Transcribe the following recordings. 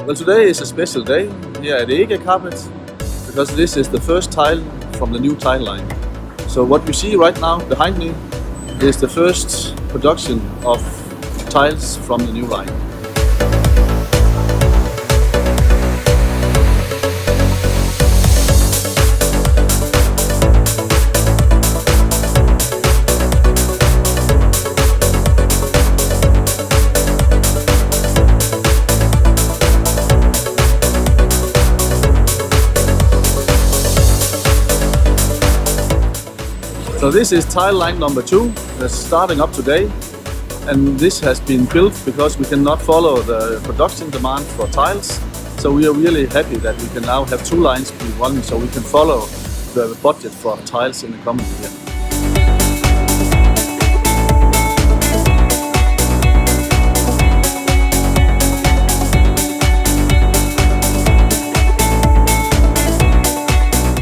Well, today is a special day here at Ege Carpets because this is the first tile from the new tile line. So what you see right now behind me is the first production of tiles from the new line. So this is tile line number 2 that's starting up today, and this has been built because we cannot follow the production demand for tiles. So we are really happy that we can now have 2 lines be running so we can follow the budget for tiles in the coming year.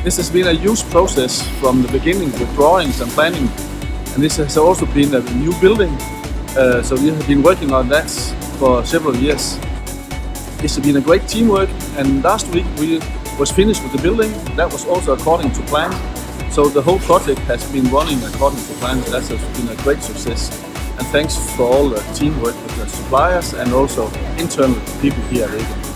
This has been a huge process from the beginning with drawings and planning, and this has also been a new building, so we have been working on that for several years. This has been a great teamwork, and last week we was finished with the building. That was also according to plan, so the whole project has been running according to plan. That has been a great success, and thanks for all the teamwork with the suppliers and also internal people here at Ege.